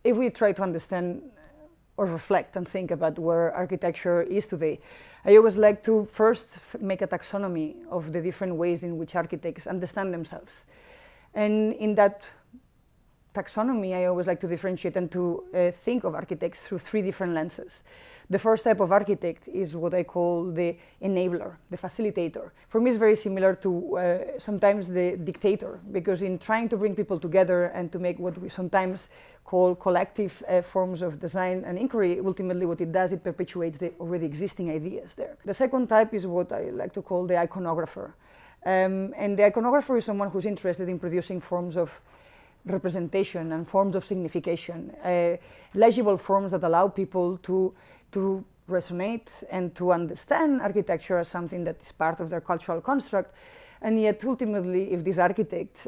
if we try to understand or reflect and think about where architecture is today, I always like to first make a taxonomy of the different ways in which architects understand themselves. And in that taxonomy, I always like to differentiate and to think of architects through three different lenses. The first type of architect is what I call the enabler, the facilitator. For me, it's very similar to sometimes the dictator, because in trying to bring people together and to make what we sometimes call collective forms of design and inquiry, ultimately what it does, it perpetuates the already existing ideas there. The second type is what I like to call the iconographer. And the iconographer is someone who's interested in producing forms of representation and forms of signification, legible forms that allow people to resonate and to understand architecture as something that is part of their cultural construct. And yet, ultimately, if this architect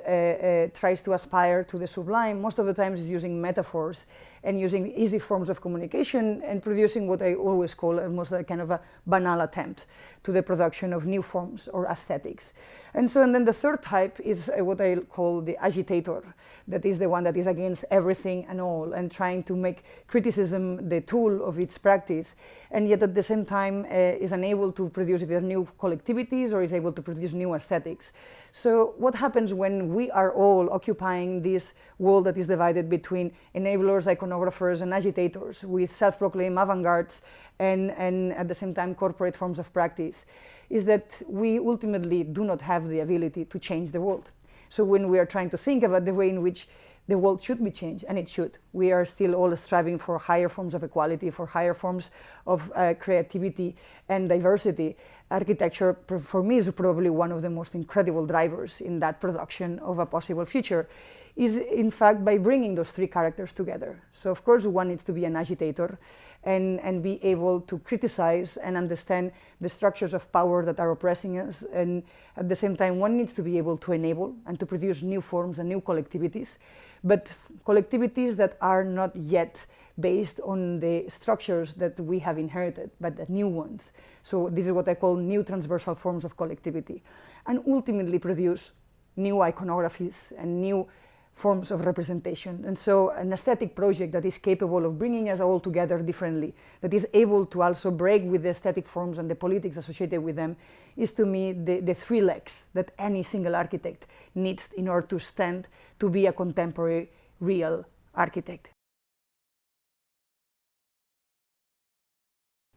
tries to aspire to the sublime, most of the times is using metaphors and using easy forms of communication and producing what I always call almost a kind of a banal attempt to the production of new forms or aesthetics. And then the third type is what I call the agitator. That is the one that is against everything and all and trying to make criticism the tool of its practice, and yet at the same time is unable to produce either new collectivities or is able to produce new aesthetics. So what happens when we are all occupying this world that is divided between enablers, iconographers, and agitators with self-proclaimed avant-gardes and at the same time corporate forms of practice, is that we ultimately do not have the ability to change the world. So when we are trying to think about the way in which the world should be changed, and it should, we are still all striving for higher forms of equality, for higher forms of creativity and diversity. Architecture, for me, is probably one of the most incredible drivers in that production of a possible future, is in fact by bringing those three characters together. So of course one needs to be an agitator and be able to criticize and understand the structures of power that are oppressing us, and at the same time one needs to be able to enable and to produce new forms and new collectivities, but collectivities that are not yet based on the structures that we have inherited, but the new ones. So this is what I call new transversal forms of collectivity, and ultimately produce new iconographies and new forms of representation. And so an aesthetic project that is capable of bringing us all together differently, that is able to also break with the aesthetic forms and the politics associated with them, is to me the three legs that any single architect needs in order to stand to be a contemporary, real architect.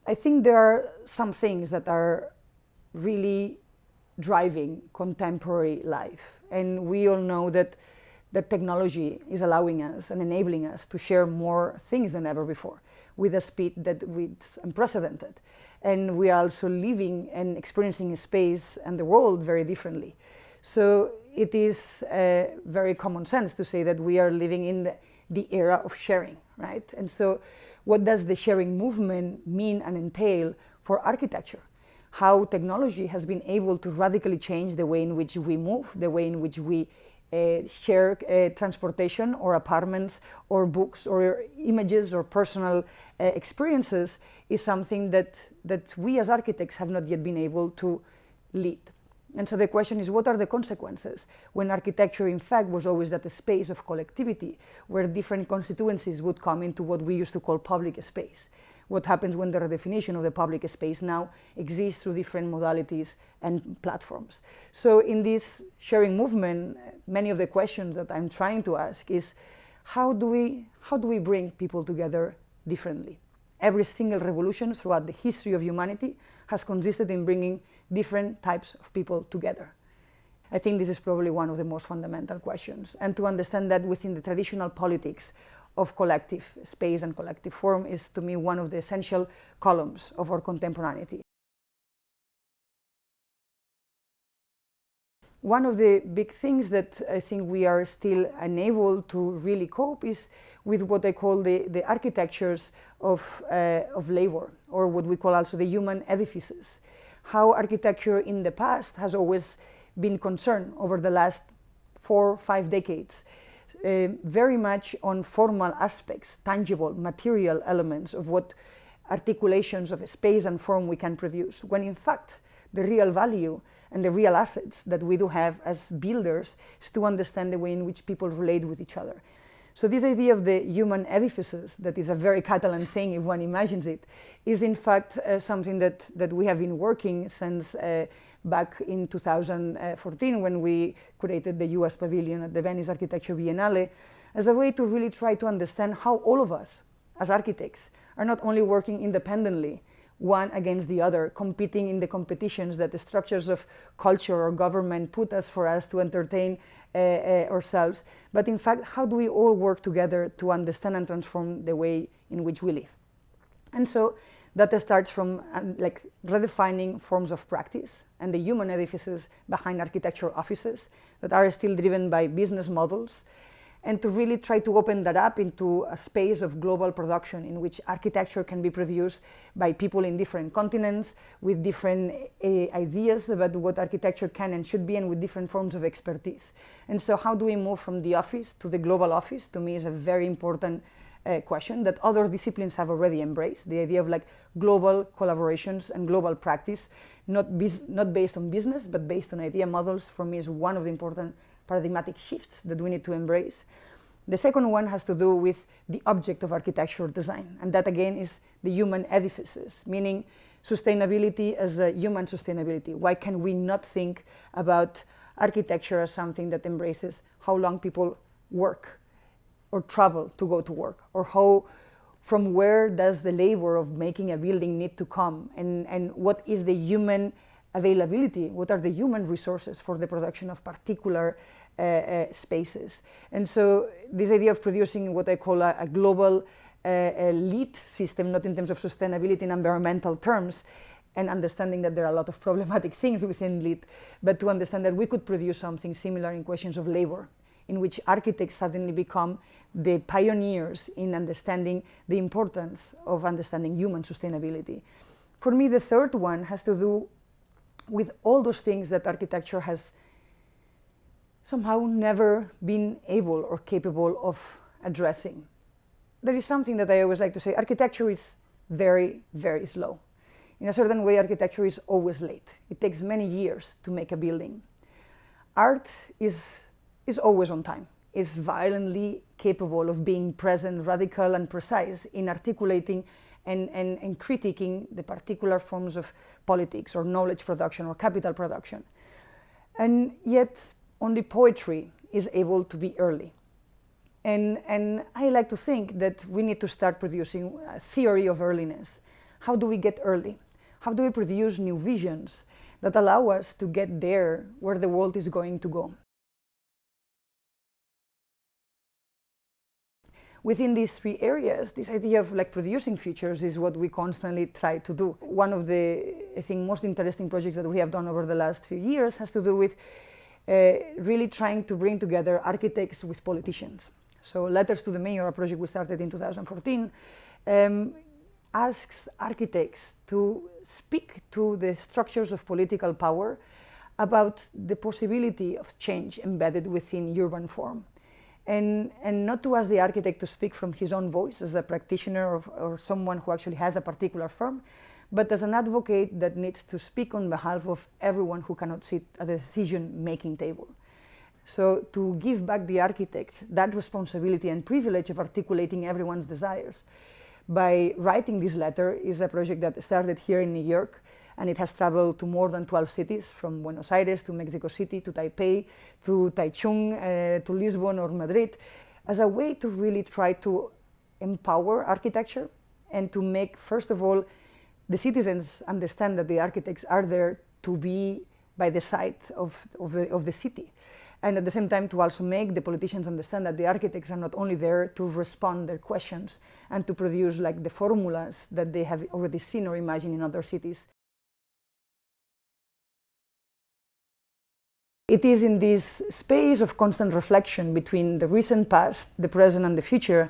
I think there are some things that are really driving contemporary life, and we all know that technology is allowing us and enabling us to share more things than ever before with a speed that is unprecedented. And we are also living and experiencing space and the world very differently. So it is very common sense to say that we are living in the era of sharing, right? And so what does the sharing movement mean and entail for architecture? How technology has been able to radically change the way in which we move, the way in which we share transportation or apartments or books or images or personal experiences, is something that we as architects have not yet been able to lead. And so the question is, what are the consequences when architecture in fact was always that space of collectivity where different constituencies would come into what we used to call public space? What happens when the redefinition of the public space now exists through different modalities and platforms? So in this sharing movement, many of the questions that I'm trying to ask is, how do we bring people together differently? Every single revolution throughout the history of humanity has consisted in bringing different types of people together. I think this is probably one of the most fundamental questions. And to understand that within the traditional politics of collective space and collective form is, to me, one of the essential columns of our contemporaneity. One of the big things that I think we are still unable to really cope is with what I call the architectures of labor, or what we call also the human edifices. How architecture in the past has always been concerned over the last 4 or 5 decades, very much on formal aspects, tangible, material elements of what articulations of space and form we can produce, when in fact the real value and the real assets that we do have as builders is to understand the way in which people relate with each other. So this idea of the human edifices, that is a very Catalan thing if one imagines it, is in fact something that we have been working since back in 2014 when we created the US Pavilion at the Venice Architecture Biennale, as a way to really try to understand how all of us as architects are not only working independently, one against the other, competing in the competitions that the structures of culture or government put us for us to entertain ourselves, but in fact, how do we all work together to understand and transform the way in which we live? And so that starts from like redefining forms of practice and the human edifices behind architectural offices that are still driven by business models, and to really try to open that up into a space of global production in which architecture can be produced by people in different continents with different ideas about what architecture can and should be, and with different forms of expertise. And so how do we move from the office to the global office, to me, is a very important question that other disciplines have already embraced. The idea of like global collaborations and global practice, not based on business, but based on idea models, for me is one of the important paradigmatic shifts that we need to embrace. The second one has to do with the object of architectural design, and that again is the human edifices, meaning sustainability as a human sustainability. Why can we not think about architecture as something that embraces how long people work or travel to go to work, or how, from where does the labor of making a building need to come, and what is the human availability, what are the human resources for the production of particular spaces. And so this idea of producing what I call a global LEED system, not in terms of sustainability in environmental terms, and understanding that there are a lot of problematic things within LEED, but to understand that we could produce something similar in questions of labor, in which architects suddenly become the pioneers in understanding the importance of understanding human sustainability. For me, the third one has to do with all those things that architecture has somehow never been able or capable of addressing. There is something that I always like to say: architecture is very, very slow. In a certain way, architecture is always late. It takes many years to make a building. Art is always on time, is violently capable of being present, radical, and precise in articulating and critiquing the particular forms of politics or knowledge production or capital production. And yet, only poetry is able to be early. And I like to think that we need to start producing a theory of earliness. How do we get early? How do we produce new visions that allow us to get there where the world is going to go? Within these three areas, this idea of like producing futures is what we constantly try to do. One of the, I think, most interesting projects that we have done over the last few years has to do with really trying to bring together architects with politicians. So Letters to the Mayor, a project we started in 2014, asks architects to speak to the structures of political power about the possibility of change embedded within urban form. And not to ask the architect to speak from his own voice as a practitioner or someone who actually has a particular firm, but as an advocate that needs to speak on behalf of everyone who cannot sit at the decision-making table. So to give back the architect that responsibility and privilege of articulating everyone's desires by writing this letter is a project that started here in New York, and it has traveled to more than 12 cities, from Buenos Aires to Mexico City to Taipei to Taichung to Lisbon or Madrid, as a way to really try to empower architecture and to make, first of all, the citizens understand that the architects are there to be by the side of the city. And at the same time, to also make the politicians understand that the architects are not only there to respond their questions and to produce like the formulas that they have already seen or imagined in other cities. It is in this space of constant reflection between the recent past, the present, and the future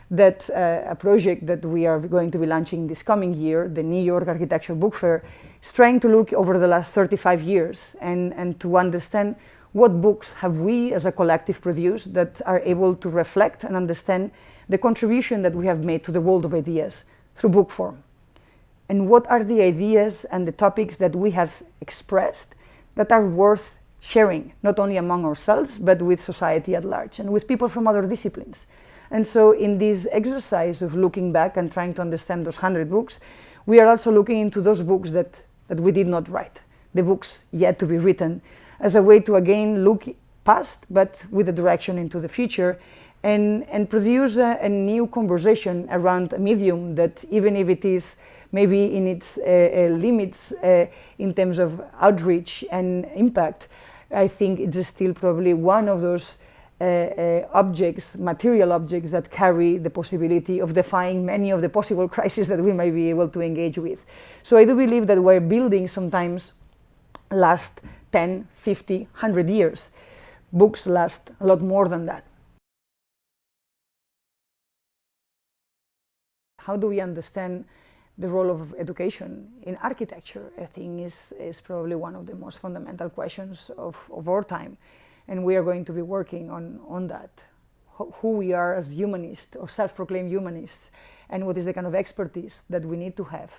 that a project that we are going to be launching this coming year, the New York Architecture Book Fair, is trying to look over the last 35 years and to understand what books have we as a collective produced that are able to reflect and understand the contribution that we have made to the world of ideas through book form. And what are the ideas and the topics that we have expressed that are worth sharing, not only among ourselves, but with society at large and with people from other disciplines. And so in this exercise of looking back and trying to understand those 100 books, we are also looking into those books that we did not write, the books yet to be written, as a way to again look past, but with a direction into the future, and produce a new conversation around a medium that, even if it is maybe in its limits in terms of outreach and impact, I think it's still probably one of those objects, material objects, that carry the possibility of defying many of the possible crises that we might be able to engage with. So I do believe that we're building sometimes last 10, 50, 100 years. Books last a lot more than that. How do we understand the role of education in architecture? I think is probably one of the most fundamental questions of our time. And we are going to be working on that. Who we are as humanists or self-proclaimed humanists, and what is the kind of expertise that we need to have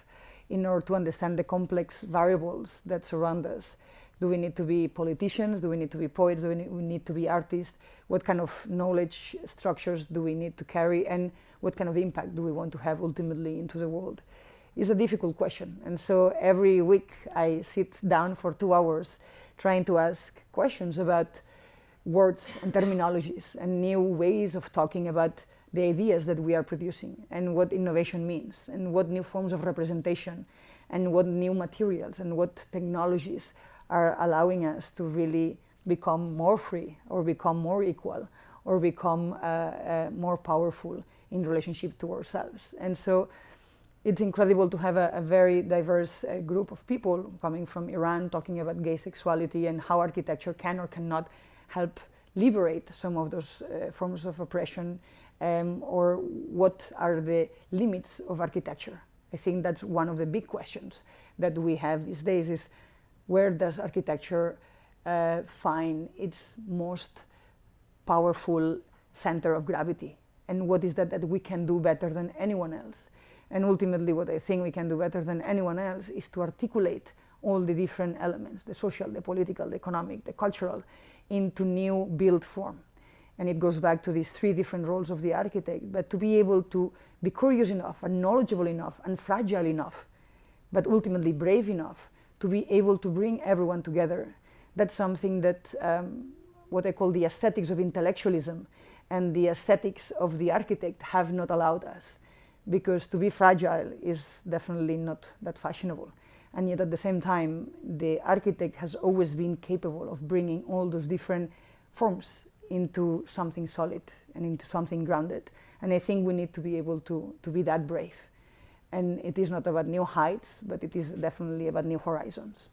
in order to understand the complex variables that surround us. Do we need to be politicians? Do we need to be poets? Do we need to be artists? What kind of knowledge structures do we need to carry? And what kind of impact do we want to have ultimately into the world? It's a difficult question. And so every week I sit down for 2 hours trying to ask questions about words and terminologies and new ways of talking about the ideas that we are producing, and what innovation means, and what new forms of representation, and what new materials and what technologies are allowing us to really become more free, or become more equal, or become more powerful in relationship to ourselves. And so it's incredible to have a very diverse group of people coming from Iran talking about gay sexuality and how architecture can or cannot help liberate some of those forms of oppression, or what are the limits of architecture. I think that's one of the big questions that we have these days, is where does architecture find its most powerful center of gravity, and what is that we can do better than anyone else. And ultimately what I think we can do better than anyone else is to articulate all the different elements, the social, the political, the economic, the cultural, into new built form. And it goes back to these 3 different roles of the architect, but to be able to be curious enough and knowledgeable enough and fragile enough, but ultimately brave enough to be able to bring everyone together. That's something that what I call the aesthetics of intellectualism and the aesthetics of the architect have not allowed us, because to be fragile is definitely not that fashionable. And yet at the same time, the architect has always been capable of bringing all those different forms into something solid and into something grounded. And I think we need to be able to be that brave. And it is not about new heights, but it is definitely about new horizons.